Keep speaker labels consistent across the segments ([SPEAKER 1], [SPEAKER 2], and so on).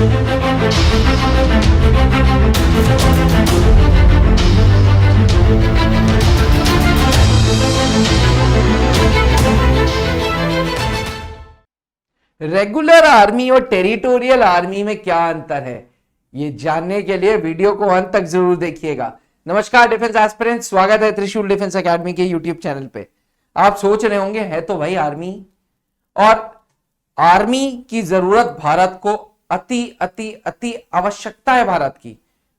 [SPEAKER 1] Regular army और territorial army में क्या अंतर है, ये जानने के लिए वीडियो को अंत तक जरूर देखिएगा। नमस्कार डिफेंस एस्पिरेंट्स, स्वागत है त्रिशूल डिफेंस एकेडमी के यूट्यूब चैनल पे। आप सोच रहे होंगे है तो भाई आर्मी, और आर्मी की जरूरत भारत को अति अति अति आवश्यकता है।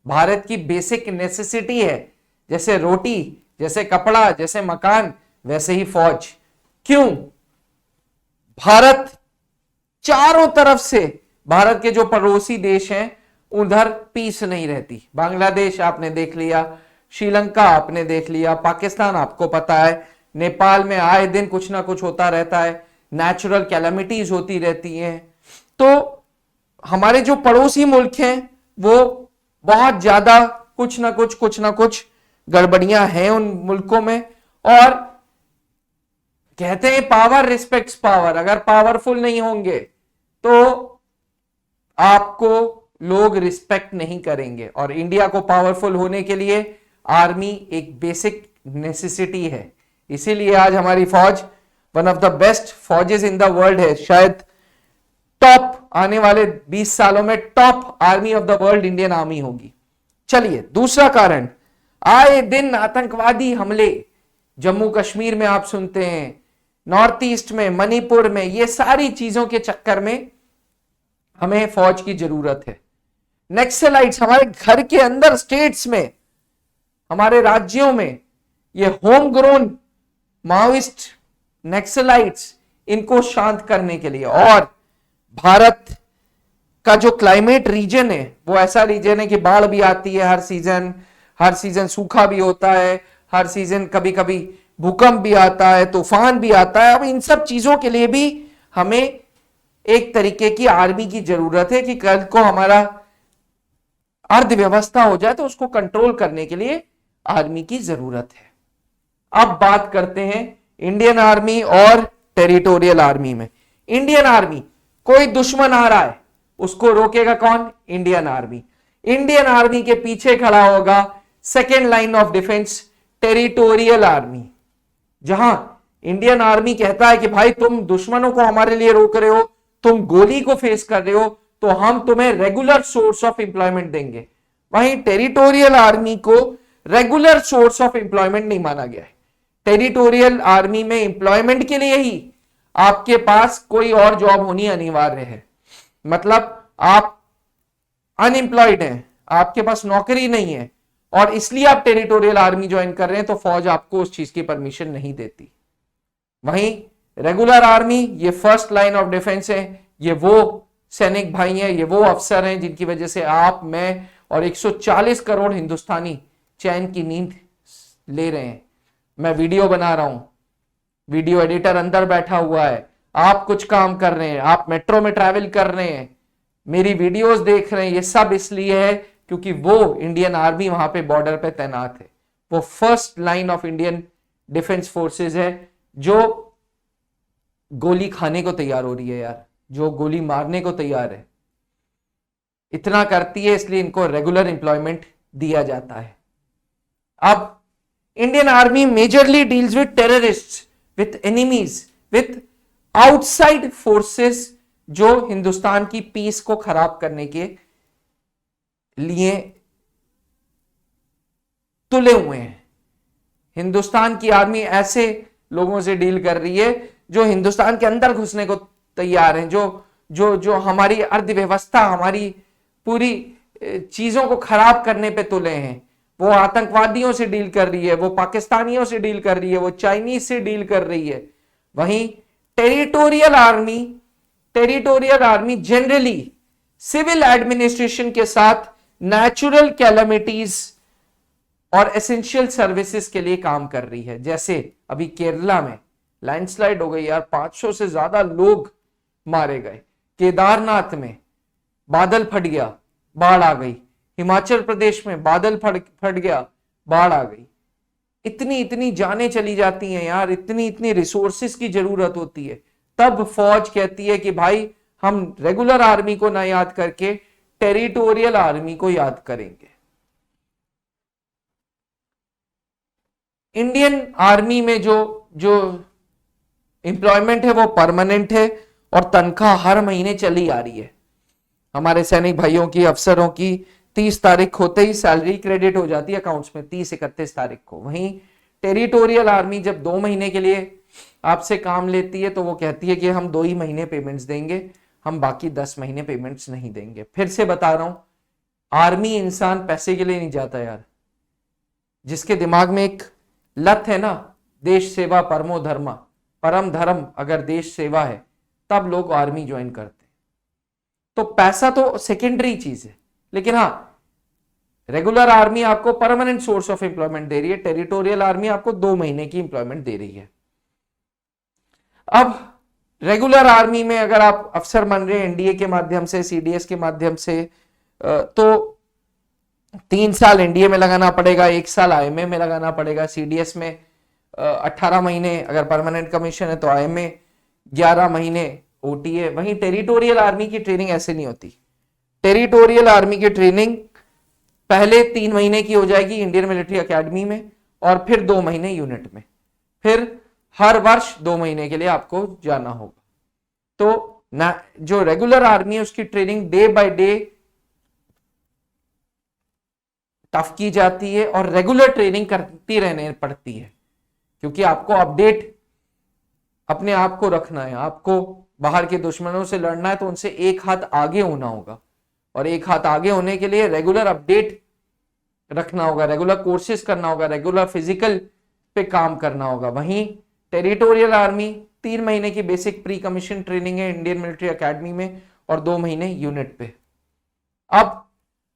[SPEAKER 1] भारत की बेसिक नेसेसिटी है। जैसे रोटी, जैसे कपड़ा, जैसे मकान, वैसे ही फौज। क्यों? भारत चारों तरफ से, भारत के जो पड़ोसी देश हैं उधर पीस नहीं रहती। बांग्लादेश आपने देख लिया, श्रीलंका आपने देख लिया, पाकिस्तान आपको पता है, नेपाल में आए दिन कुछ ना कुछ होता रहता है, नेचुरल कैलेमिटीज होती रहती हैं। तो हमारे जो पड़ोसी मुल्क हैं वो बहुत ज्यादा कुछ ना कुछ गड़बड़ियां हैं उन मुल्कों में। और कहते हैं पावर रिस्पेक्ट्स पावर। अगर पावरफुल नहीं होंगे तो आपको लोग रिस्पेक्ट नहीं करेंगे। और इंडिया को पावरफुल होने के लिए आर्मी एक बेसिक नेसेसिटी है। इसीलिए आज हमारी फौज वन ऑफ द बेस्ट फौजेस इन द वर्ल्ड है। शायद टॉप, आने वाले 20 सालों में top army of the world Indian army होगी। चलिए, दूसरा कारण, आए दिन आतंकवादी हमले जम्मू कश्मीर में आप सुनते हैं, नॉर्थ ईस्ट में, मणिपुर में, ये सारी चीजों के चक्कर में हमें फौज की जरूरत है। नक्सलाइट्स हमारे घर के अंदर, स्टेट्स में, हमारे राज्यों में, ये होम ग्रोन माओइस्ट नक्सलाइट्स, इनको शांत करने के लिए। और भारत का जो क्लाइमेट रीजन है वो ऐसा रीजन है कि बाढ़ भी आती है हर सीजन सूखा भी होता है, हर सीजन कभी कभी भूकंप भी आता है, तूफान भी आता है। अब इन सब चीजों के लिए भी हमें एक तरीके की आर्मी की जरूरत है कि कल को हमारा अर्थव्यवस्था हो जाए तो उसको कंट्रोल करने के लिए आर्मी की जरूरत है। अब बात करते हैं इंडियन आर्मी और टेरिटोरियल आर्मी में। इंडियन आर्मी, कोई दुश्मन आ रहा है उसको रोकेगा कौन? Indian army. इंडियन आर्मी के पीछे खड़ा होगा second line of defence, territorial army. जहां इंडियन आर्मी कहता है कि भाई तुम दुश्मनों को हमारे लिए रोक रहे हो, तुम गोली को फेस कर रहे हो, तो हम तुम्हें रेगुलर सोर्स ऑफ एम्प्लॉयमेंट देंगे। वहीं टेरिटोरियल आर्मी को रेगुलर सोर्स ऑफ एम्प्लॉयमेंट नहीं माना गया है। टेरिटोरियल आर्मी में एम्प्लॉयमेंट के लिए ही आपके पास कोई और जॉब होनी अनिवार्य है। मतलब आप अनएम्प्लॉयड हैं, आपके पास नौकरी नहीं है और इसलिए आप टेरिटोरियल आर्मी ज्वाइन कर रहे हैं, तो फौज आपको उस चीज की परमिशन नहीं देती। वहीं रेगुलर आर्मी, ये फर्स्ट लाइन ऑफ डिफेंस है। ये वो सैनिक भाई हैं, ये वो अफसर हैं जिनकी वजह से आप, मैं और 140 करोड़ हिंदुस्तानी चैन की नींद ले रहे हैं। मैं वीडियो बना रहा हूं, वीडियो एडिटर अंदर बैठा हुआ है, आप कुछ काम कर रहे हैं, आप मेट्रो में ट्रैवल कर रहे हैं, मेरी वीडियोस देख रहे हैं। ये सब इसलिए है क्योंकि वो इंडियन आर्मी वहां पे बॉर्डर पे तैनात है। वो first line of Indian defence forces है जो गोली खाने को तैयार हो रही है यार, जो गोली मारने को तैयार है। इतना करती है, इसलिए इनको रेगुलर एम्प्लॉयमेंट दिया जाता है। अब Indian army majorly deals with terrorists, with enemies, with outside forces जो हिंदुस्तान की पीस को खराब करने के लिए तुले हुए हैं। हिंदुस्तान की आर्मी ऐसे लोगों से डील कर रही है जो हिंदुस्तान के अंदर घुसने को तैयार हैं, जो हमारी अर्थव्यवस्था, हमारी पूरी चीजों को खराब करने पे तुले हैं। वो आतंकवादियों से डील कर रही है, वो पाकिस्तानियों से डील कर रही है, वो चाइनीज से डील कर रही है। वहीं territorial army generally civil administration के साथ नेचुरल कैलेमिटीज और एसेंशियल सर्विसेज के लिए काम कर रही है। जैसे अभी केरला में लैंडस्लाइड हो गई यार, 500 से ज्यादा लोग मारे गए। केदारनाथ में बादल फट गया, बाढ़ आ गई। हिमाचल प्रदेश में बादल फट गया, बाढ़ आ गई। इतनी जानें चली जाती हैं यार, इतनी रिसोर्सेस की जरूरत होती है। तब फौज कहती है कि भाई हम रेगुलर आर्मी को ना याद करके टेरिटोरियल आर्मी को याद करेंगे। इंडियन आर्मी में जो जो एम्प्लॉयमेंट है वो परमानेंट है और तनख्वाह हर महीने चली आ रही है। हमारे सैनिक भाइयों की, अफसरों की 30 तारीख होते ही सैलरी क्रेडिट हो जाती है अकाउंट्स में, 30-31 तारीख को। वहीं टेरिटोरियल आर्मी जब 2 महीने के लिए आपसे काम लेती है तो वो कहती है कि हम 2 ही महीने पेमेंट्स देंगे, हम बाकी 10 महीने पेमेंट्स नहीं देंगे। फिर से बता रहा हूं, आर्मी इंसान पैसे के लिए नहीं जाता यार। जिसके दिमाग में एक लत है ना, देश सेवा परमो धर्मा, परम धर्म अगर देश सेवा है तब लोग आर्मी ज्वाइन करते हैं। तो पैसा तो सेकेंडरी चीज है, लेकिन हाँ, रेगुलर आर्मी आपको परमानेंट सोर्स ऑफ एम्प्लॉयमेंट दे रही है, टेरिटोरियल आर्मी आपको 2 महीने की एम्प्लॉयमेंट दे रही है। अब रेगुलर आर्मी में अगर आप अफसर बन रहे हैं एनडीए के माध्यम से, सीडीएस के माध्यम से, तो 3 साल एनडीए में लगाना पड़ेगा, 1 साल आईएमए में लगाना पड़ेगा। सीडीएस में 18 महीने, अगर परमानेंट कमीशन है तो आईएमए 11 महीने ओटीए। वहीं टेरिटोरियल आर्मी की ट्रेनिंग ऐसे नहीं होती। टेरिटोरियल आर्मी की ट्रेनिंग पहले 3 महीने की हो जाएगी इंडियन मिलिट्री एकेडमी में, और फिर 2 महीने यूनिट में, फिर हर वर्ष 2 महीने के लिए आपको जाना होगा। तो ना, जो रेगुलर आर्मी है उसकी training day by day tough की जाती है और रेगुलर ट्रेनिंग करती रहने पड़ती है, क्योंकि आपको अपडेट अपने आप को रखना है। आपको बाहर के दुश्मनों से लड़ना है तो उनसे एक हाथ आगे होना होगा, और एक हाथ आगे होने के लिए रेगुलर अपडेट रखना होगा, रेगुलर कोर्सेज करना होगा, रेगुलर फिजिकल पे काम करना होगा। वहीं टेरिटोरियल आर्मी 3 महीने की बेसिक प्री कमीशन ट्रेनिंग है इंडियन मिलिट्री एकेडमी में, और 2 महीने यूनिट पे। अब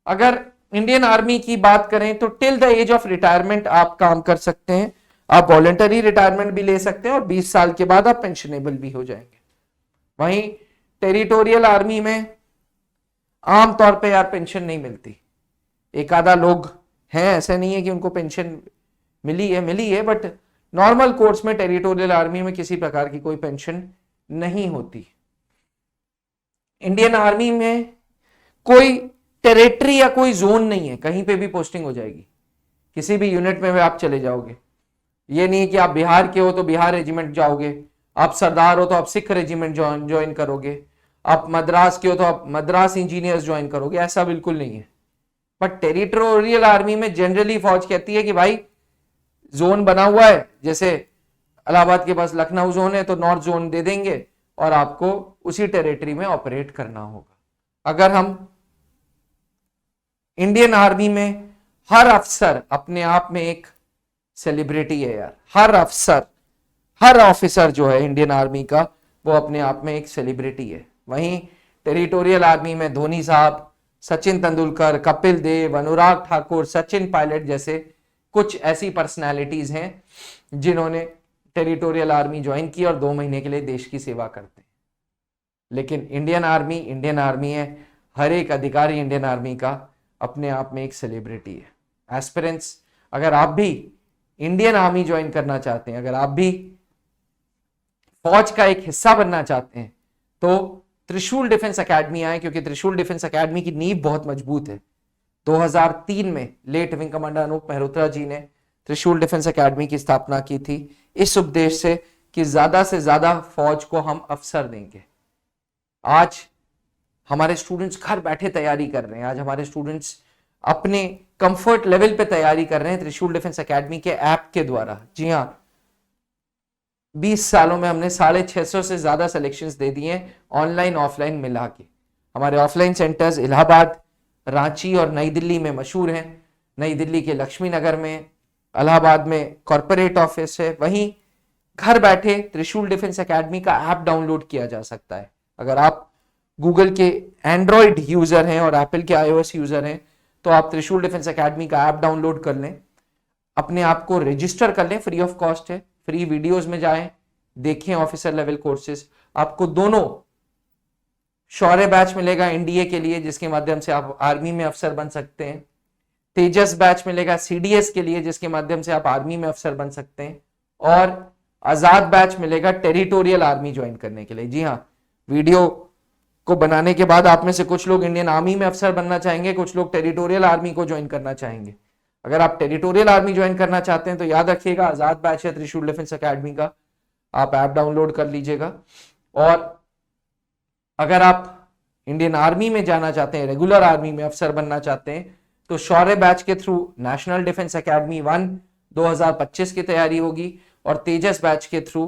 [SPEAKER 1] अगर इंडियन आर्मी की बात करें तो till the age of retirement आप काम कर सकते हैं। आप वॉलंटरी रिटायरमेंट भी ले सकते हैं और 20 साल के बाद आप पेंशनेबल भी हो जाएंगे। वहीं टेरिटोरियल आर्मी में आमतौर पे यार पेंशन नहीं मिलती। एक आधा लोग हैं, ऐसे नहीं है कि उनको पेंशन मिली है, बट नॉर्मल कोर्स में टेरिटोरियल आर्मी में किसी प्रकार की कोई पेंशन नहीं होती। इंडियन आर्मी में कोई टेरिटरी या कोई जोन नहीं है, कहीं पे भी पोस्टिंग हो जाएगी, किसी भी यूनिट में आप चले जाओगे। ये नहीं है कि आप बिहार के हो तो बिहार रेजिमेंट जाओगे, आप सरदार हो तो आप सिख रेजिमेंट ज्वाइन करोगे, आप मद्रास के हो तो आप मद्रास इंजीनियर्स ज्वाइन करोगे, ऐसा बिल्कुल नहीं है। बट टेरिटोरियल आर्मी में जनरली फौज कहती है कि भाई जोन बना हुआ है, जैसे इलाहाबाद के पास लखनऊ जोन है तो नॉर्थ जोन दे देंगे और आपको उसी टेरिटरी में ऑपरेट करना होगा। अगर हम इंडियन आर्मी में, हर अफसर अपने आप में एक सेलिब्रिटी है यार। हर अफसर, हर ऑफिसर जो है इंडियन आर्मी का, वो अपने आप में एक सेलिब्रिटी है। वहीं टेरिटोरियल आर्मी में धोनी साहब, सचिन तेंदुलकर, कपिल देव, अनुराग ठाकुर, सचिन पायलट जैसे कुछ ऐसी पर्सनालिटीज हैं जिन्होंने टेरिटोरियल आर्मी ज्वाइन की और 2 महीने के लिए देश की सेवा करते हैं। लेकिन इंडियन आर्मी है, हर एक अधिकारी इंडियन आर्मी का अपने आप में एक सेलिब्रिटी है। एस्पिरेंट्स, अगर आप भी इंडियन आर्मी ज्वाइन करना चाहते हैं, अगर आप भी फौज का एक हिस्सा बनना चाहते हैं, तो त्रिशूल डिफेंस एकेडमी आए, क्योंकि त्रिशूल डिफेंस एकेडमी की नींव बहुत मजबूत है। 2003 में late wing commander Anoop Mehrotra ji ने त्रिशूल डिफेंस एकेडमी की स्थापना की थी, इस उद्देश्य से कि ज्यादा से ज्यादा फौज को हम अवसर देंगे। आज हमारे स्टूडेंट्स घर बैठे तैयारी कर रहे हैं, आज हमारे स्टूडेंट्स अपने कंफर्ट लेवल पे तैयारी कर रहे हैं त्रिशूल डिफेंस एकेडमी के ऐप के द्वारा। जी हाँ, 20 सालों में हमने 650 से ज्यादा सिलेक्शंस दे दिए हैं, ऑनलाइन ऑफलाइन मिला के। हमारे ऑफलाइन सेंटर्स इलाहाबाद, रांची और नई दिल्ली में मशहूर हैं। नई दिल्ली के लक्ष्मी नगर में, इलाहाबाद में कॉर्पोरेट ऑफिस है। वहीं घर बैठे त्रिशूल डिफेंस एकेडमी का ऐप डाउनलोड किया जा सकता है। अगर आप गूगल के एंड्रॉइड यूजर हैं और एप्पल के iOS यूजर हैं तो आप त्रिशूल डिफेंस एकेडमी का ऐप डाउनलोड कर लें, अपने आप को रजिस्टर कर लें, फ्री ऑफ कॉस्ट है। फ्री वीडियोस में जाएं, देखें ऑफिसर लेवल कोर्सेज। आपको दोनों शौर्य बैच मिलेगा एनडीए के लिए, जिसके माध्यम से आप आर्मी में अफसर बन सकते हैं। तेजस बैच मिलेगा सीडीएस के लिए, जिसके माध्यम से आप आर्मी में अफसर बन सकते हैं। और आजाद बैच मिलेगा टेरिटोरियल आर्मी ज्वाइन करने के लिए। जी हाँ, वीडियो को बनाने के बाद आप में से कुछ लोग इंडियन आर्मी में अफसर बनना चाहेंगे, कुछ लोग टेरिटोरियल आर्मी को ज्वाइन करना चाहेंगे। अगर आप टेरिटोरियल आर्मी ज्वाइन करना चाहते हैं तो याद रखिएगा, आजाद बैच है त्रिशूल डिफेंस एकेडमी का, आप ऐप डाउनलोड कर लीजिएगा। और अगर आप इंडियन आर्मी में जाना चाहते हैं, रेगुलर आर्मी में अफसर बनना चाहते हैं, तो शौर्य बैच के थ्रू नेशनल डिफेंस एकेडमी 1 2025 की तैयारी होगी और तेजस बैच के थ्रू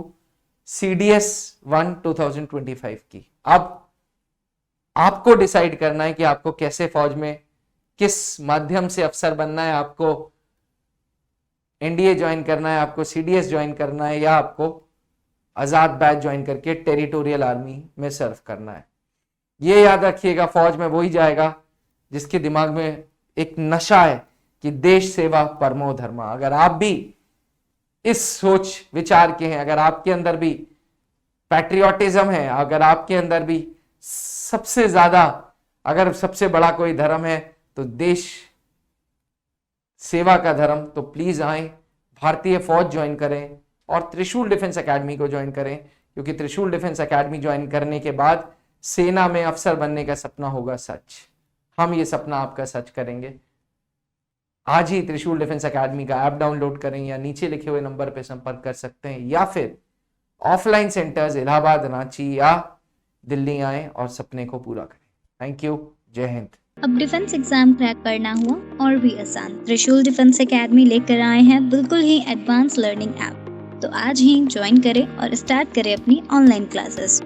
[SPEAKER 1] CDS 1 2025 की। अब आपको डिसाइड करना है कि आपको कैसे फौज में किस माध्यम से अफसर बनना है, आपको NDA ज्वाइन करना है, आपको CDS ज्वाइन करना है, या आपको आजाद बैच ज्वाइन करके टेरिटोरियल आर्मी में सर्व करना है। ये याद रखिएगा, फौज में वही जाएगा जिसके दिमाग में एक नशा है कि देश सेवा परमो धर्मा। अगर आप भी इस सोच विचार के हैं, अगर आपके अंदर भी पैट्रियोटिज्म है, अगर आपके अंदर भी सबसे ज्यादा, अगर सबसे बड़ा कोई धर्म है तो देश सेवा का धर्म, तो प्लीज आए, भारतीय फौज ज्वाइन करें और त्रिशूल डिफेंस एकेडमी को ज्वाइन करें, क्योंकि त्रिशूल डिफेंस एकेडमी ज्वाइन करने के बाद सेना में अफसर बनने का सपना होगा सच। हम ये सपना आपका सच करेंगे। आज ही त्रिशूल डिफेंस एकेडमी का ऐप डाउनलोड करें या नीचे लिखे हुए नंबर पर संपर्क कर सकते हैं, या फिर ऑफलाइन सेंटर्स इलाहाबाद, रांची या दिल्ली आए और सपने को पूरा करें। थैंक यू, जय हिंद।
[SPEAKER 2] अब डिफेंस एग्जाम क्रैक करना हुआ और भी आसान, त्रिशूल डिफेंस एकेडमी लेकर आए हैं बिल्कुल ही एडवांस लर्निंग ऐप। तो आज ही ज्वाइन करें और स्टार्ट करें अपनी ऑनलाइन क्लासेस।